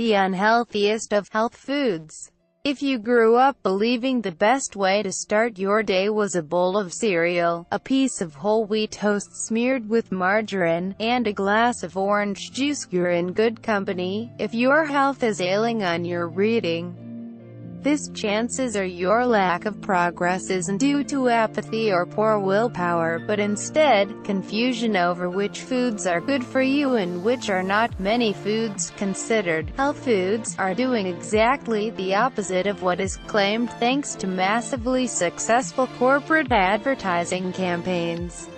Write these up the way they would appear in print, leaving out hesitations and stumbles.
the unhealthiest of health foods. If you grew up believing the best way to start your day was a bowl of cereal, a piece of whole wheat toast smeared with margarine, and a glass of orange juice, you're in good company. If your health is ailing on your reading, this chances are your lack of progress isn't due to apathy or poor willpower, but instead, confusion over which foods are good for you and which are not. Many foods considered health foods are doing exactly the opposite of what is claimed thanks to massively successful corporate advertising campaigns.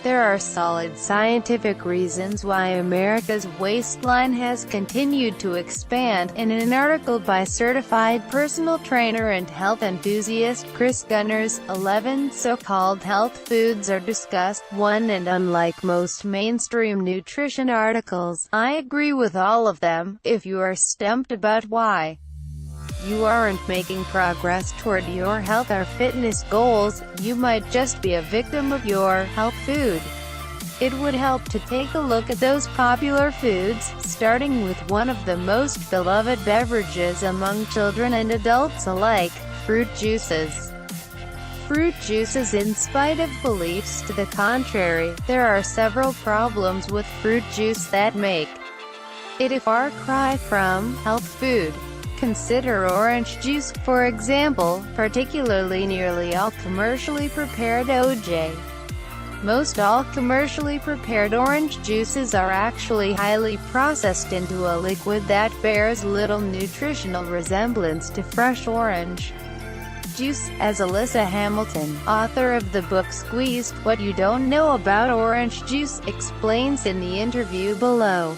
There are solid scientific reasons why America's waistline has continued to expand. In an article by certified personal trainer and health enthusiast Chris Gunners, 11 so-called health foods are discussed. 1. And unlike most mainstream nutrition articles, I agree with all of them. If you are stumped about why you aren't making progress toward your health or fitness goals, you might just be a victim of your health food. It would help to take a look at those popular foods, starting with one of the most beloved beverages among children and adults alike, fruit juices. Fruit juices. In spite of beliefs to the contrary, there are several problems with fruit juice that make it a far cry from health food. Consider orange juice, for example, particularly nearly all commercially prepared OJ. Most all commercially prepared orange juices are actually highly processed into a liquid that bears little nutritional resemblance to fresh orange juice, as Alyssa Hamilton, author of the book Squeezed: What You Don't Know About Orange Juice, explains in the interview below.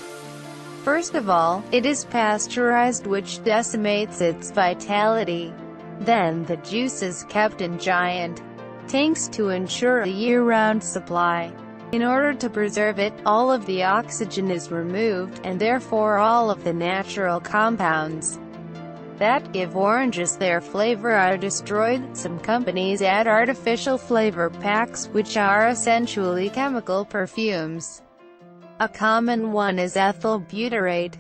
First of all, it is pasteurized, which decimates its vitality. Then the juice is kept in giant tanks to ensure a year-round supply. In order to preserve it, all of the oxygen is removed, and therefore all of the natural compounds that give oranges their flavor are destroyed. Some companies add artificial flavor packs, which are essentially chemical perfumes. A common one is ethyl butyrate.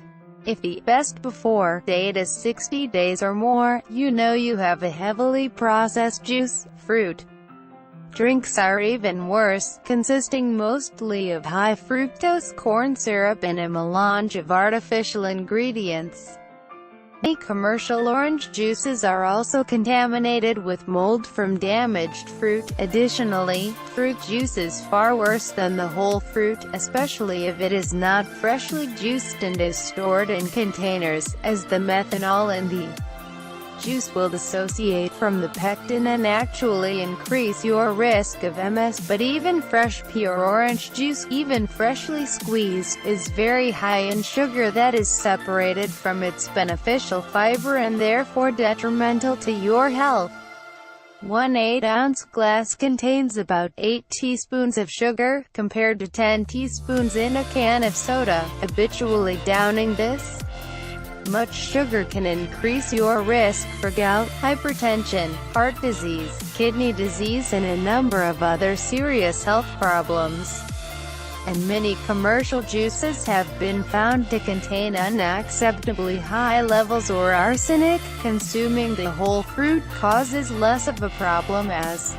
If the best before date is 60 days or more, you know you have a heavily processed juice. Fruit drinks are even worse, consisting mostly of high fructose corn syrup and a melange of artificial ingredients. Many commercial orange juices are also contaminated with mold from damaged fruit. Additionally, fruit juice is far worse than the whole fruit, especially if it is not freshly juiced and is stored in containers, as the methanol in the juice will dissociate from the pectin and actually increase your risk of MS. But even fresh pure orange juice, even freshly squeezed, is very high in sugar that is separated from its beneficial fiber and therefore detrimental to your health. One 8-ounce glass contains about 8 teaspoons of sugar, compared to 10 teaspoons in a can of soda. Habitually downing this much sugar can increase your risk for gout, hypertension, heart disease, kidney disease, and a number of other serious health problems. And many commercial juices have been found to contain unacceptably high levels or arsenic. Consuming the whole fruit causes less of a problem, as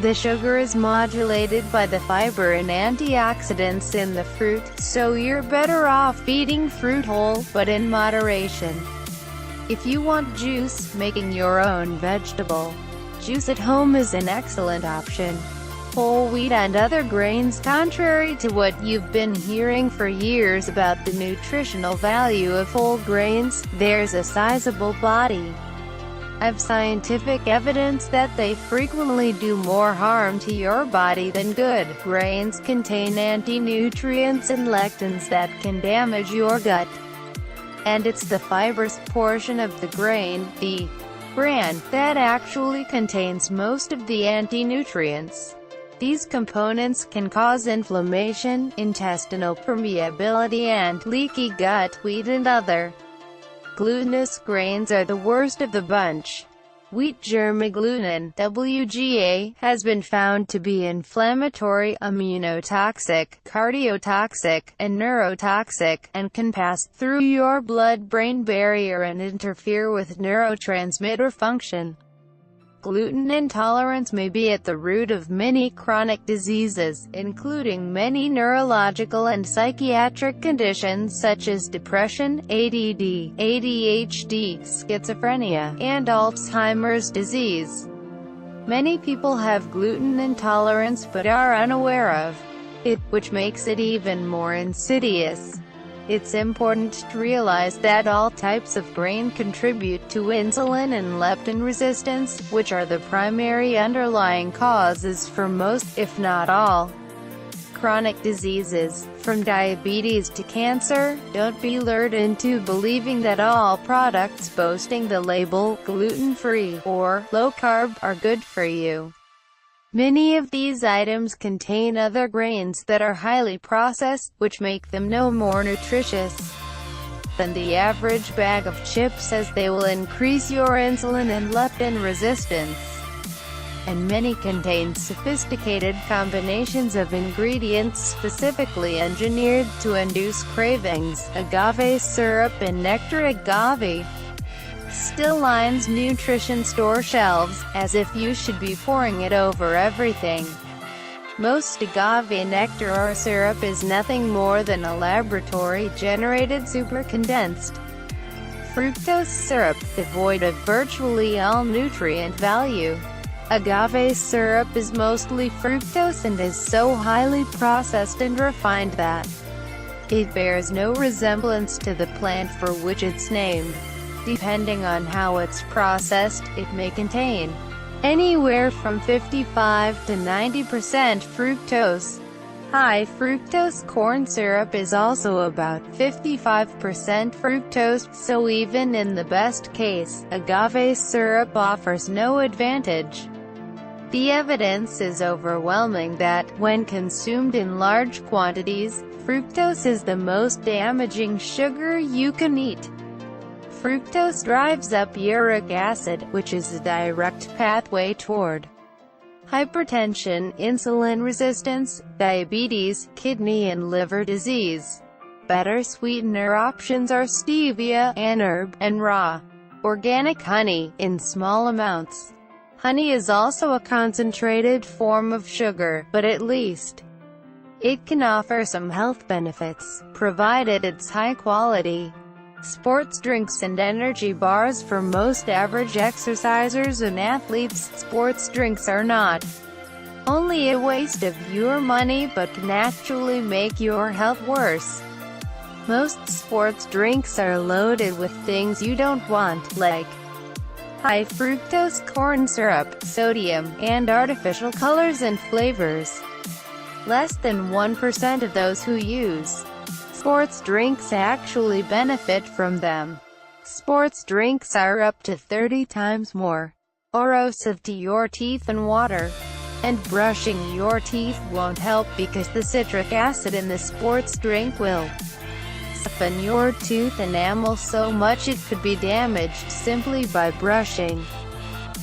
the sugar is modulated by the fiber and antioxidants in the fruit, so you're better off eating fruit whole, but in moderation. If you want juice, making your own vegetable juice at home is an excellent option. Whole wheat and other grains. Contrary to what you've been hearing for years about the nutritional value of whole grains, there's a sizable body of scientific evidence that they frequently do more harm to your body than good. Grains contain anti-nutrients and lectins that can damage your gut. And it's the fibrous portion of the grain, the bran, that actually contains most of the anti-nutrients. These components can cause inflammation, intestinal permeability, and leaky gut. Wheat and other glutinous grains are the worst of the bunch. Wheat germ agglutinin, WGA, has been found to be inflammatory, immunotoxic, cardiotoxic, and neurotoxic, and can pass through your blood-brain barrier and interfere with neurotransmitter function. Gluten intolerance may be at the root of many chronic diseases, including many neurological and psychiatric conditions such as depression, ADD, ADHD, schizophrenia, and Alzheimer's disease. Many people have gluten intolerance but are unaware of it, which makes it even more insidious. It's important to realize that all types of grain contribute to insulin and leptin resistance, which are the primary underlying causes for most, if not all, chronic diseases, from diabetes to cancer. Don't be lured into believing that all products boasting the label gluten-free or low-carb are good for you. Many of these items contain other grains that are highly processed, which make them no more nutritious than the average bag of chips, as they will increase your insulin and leptin resistance. And many contain sophisticated combinations of ingredients specifically engineered to induce cravings. Agave syrup and nectar agave still lines nutrition store shelves, as if you should be pouring it over everything. Most agave nectar or syrup is nothing more than a laboratory-generated supercondensed fructose syrup, devoid of virtually all nutrient value. Agave syrup is mostly fructose and is so highly processed and refined that it bears no resemblance to the plant for which it's named. Depending on how it's processed, it may contain anywhere from 55 to 90% fructose. High fructose corn syrup is also about 55% fructose, so even in the best case, agave syrup offers no advantage. The evidence is overwhelming that, when consumed in large quantities, fructose is the most damaging sugar you can eat. Fructose drives up uric acid, which is a direct pathway toward hypertension, insulin resistance, diabetes, kidney and liver disease. Better sweetener options are stevia, anherb, and raw, organic honey, in small amounts. Honey is also a concentrated form of sugar, but at least it can offer some health benefits, provided it's high quality. Sports drinks and energy bars. For most average exercisers and athletes, sports drinks are not only a waste of your money but can actually make your health worse. Most sports drinks are loaded with things you don't want, like high fructose corn syrup, sodium, and artificial colors and flavors. Less than 1% of those who use sports drinks actually benefit from them. Sports drinks are up to 30 times more corrosive to your teeth than water. And brushing your teeth won't help, because the citric acid in the sports drink will soften your tooth enamel so much it could be damaged simply by brushing.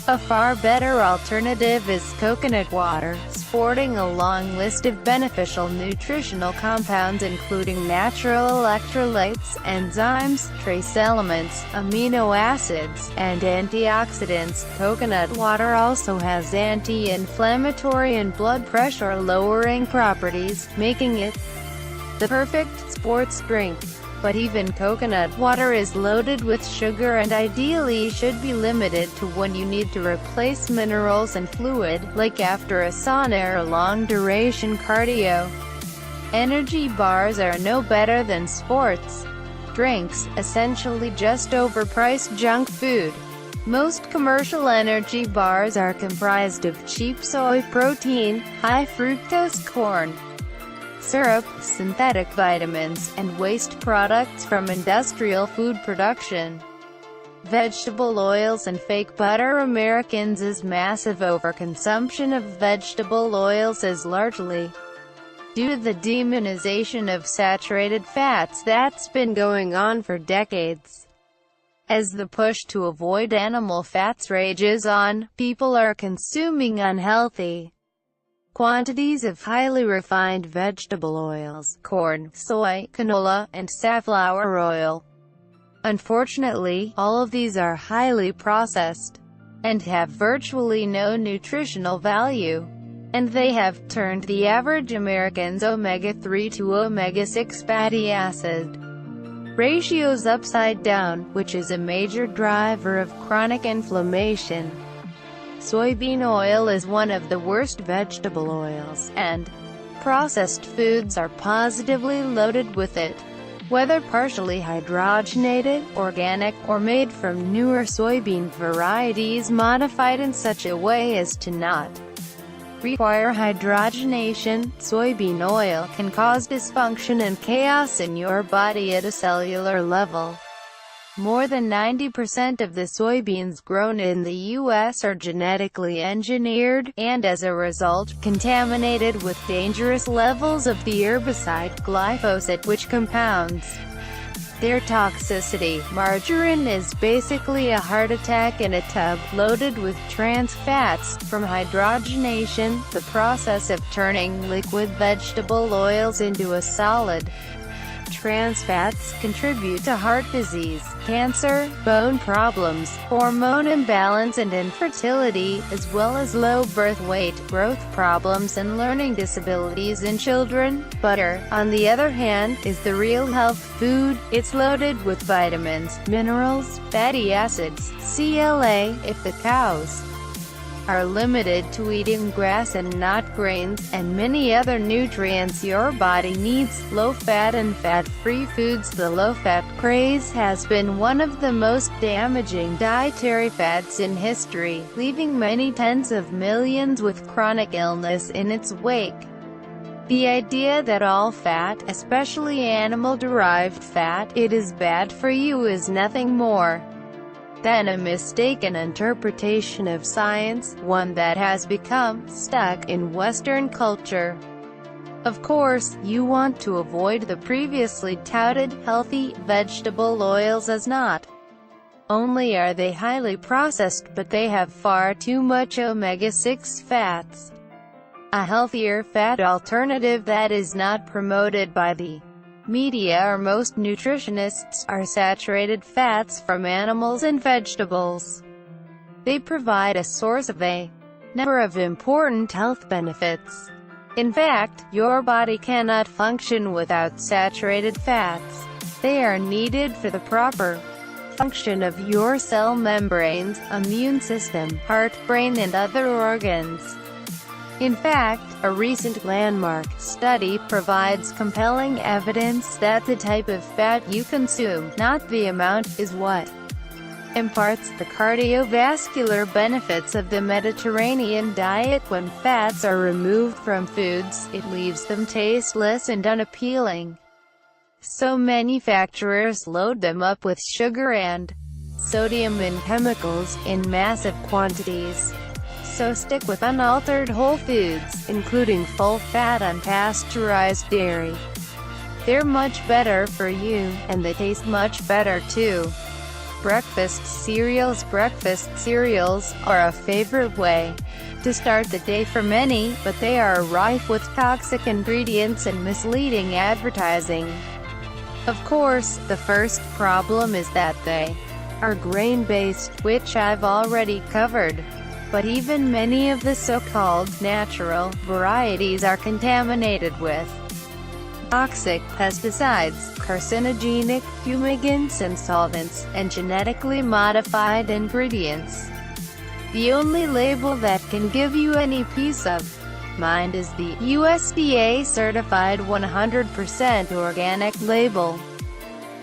A far better alternative is coconut water, sporting a long list of beneficial nutritional compounds including natural electrolytes, enzymes, trace elements, amino acids, and antioxidants. Coconut water also has anti-inflammatory and blood pressure lowering properties, making it the perfect sports drink. But even coconut water is loaded with sugar and ideally should be limited to when you need to replace minerals and fluid, like after a sauna or long-duration cardio. Energy bars are no better than sports drinks, essentially just overpriced junk food. Most commercial energy bars are comprised of cheap soy protein, high fructose corn syrup, synthetic vitamins, and waste products from industrial food production. Vegetable oils and fake butter. Americans' massive overconsumption of vegetable oils is largely due to the demonization of saturated fats that's been going on for decades. As the push to avoid animal fats rages on, people are consuming unhealthy quantities of highly refined vegetable oils, corn, soy, canola, and safflower oil. Unfortunately, all of these are highly processed and have virtually no nutritional value, and they have turned the average American's omega-3 to omega-6 fatty acid ratios upside down, which is a major driver of chronic inflammation. Soybean oil is one of the worst vegetable oils, and processed foods are positively loaded with it. Whether partially hydrogenated, organic, or made from newer soybean varieties modified in such a way as to not require hydrogenation, soybean oil can cause dysfunction and chaos in your body at a cellular level. More than 90% of the soybeans grown in the U.S. are genetically engineered, and as a result, contaminated with dangerous levels of the herbicide glyphosate, which compounds their toxicity. Margarine is basically a heart attack in a tub, loaded with trans fats. From hydrogenation, the process of turning liquid vegetable oils into a solid, trans fats contribute to heart disease, cancer, bone problems, hormone imbalance and infertility, as well as low birth weight, growth problems and learning disabilities in children. Butter, on the other hand, is the real health food. It's loaded with vitamins, minerals, fatty acids, CLA, if the cows are limited to eating grass and not grains, and many other nutrients your body needs. Low-fat and fat-free foods. The low-fat craze has been one of the most damaging dietary fads in history, leaving many tens of millions with chronic illness in its wake. The idea that all fat, especially animal-derived fat, it is bad for you is nothing more than a mistaken interpretation of science, one that has become stuck in Western culture. Of course, you want to avoid the previously touted healthy vegetable oils, as not only are they highly processed, but they have far too much omega-6 fats. A healthier fat alternative that is not promoted by the media or most nutritionists are saturated fats from animals and vegetables. They provide a source of a number of important health benefits. In fact, your body cannot function without saturated fats. They are needed for the proper function of your cell membranes, immune system, heart, brain and other organs. In fact, a recent landmark study provides compelling evidence that the type of fat you consume, not the amount, is what imparts the cardiovascular benefits of the Mediterranean diet. When fats are removed from foods, it leaves them tasteless and unappealing. So manufacturers load them up with sugar and sodium and chemicals in massive quantities. So stick with unaltered whole foods, including full-fat unpasteurized dairy. They're much better for you, and they taste much better too. Breakfast cereals. Breakfast cereals are a favorite way to start the day for many, but they are rife with toxic ingredients and misleading advertising. Of course, the first problem is that they are grain-based, which I've already covered. But even many of the so-called natural varieties are contaminated with toxic pesticides, carcinogenic fumigants and solvents, and genetically modified ingredients. The only label that can give you any peace of mind is the USDA-certified 100% organic label.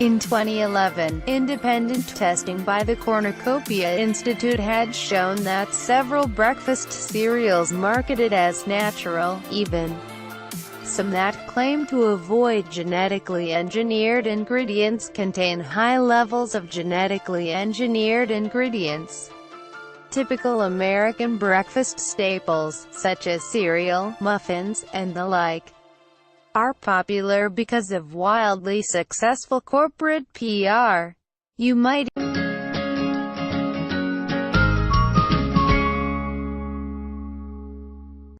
In 2011, independent testing by the Cornucopia Institute had shown that several breakfast cereals marketed as natural, even some that claim to avoid genetically engineered ingredients, contain high levels of genetically engineered ingredients. Typical American breakfast staples, such as cereal, muffins, and the like, are popular because of wildly successful corporate PR. You might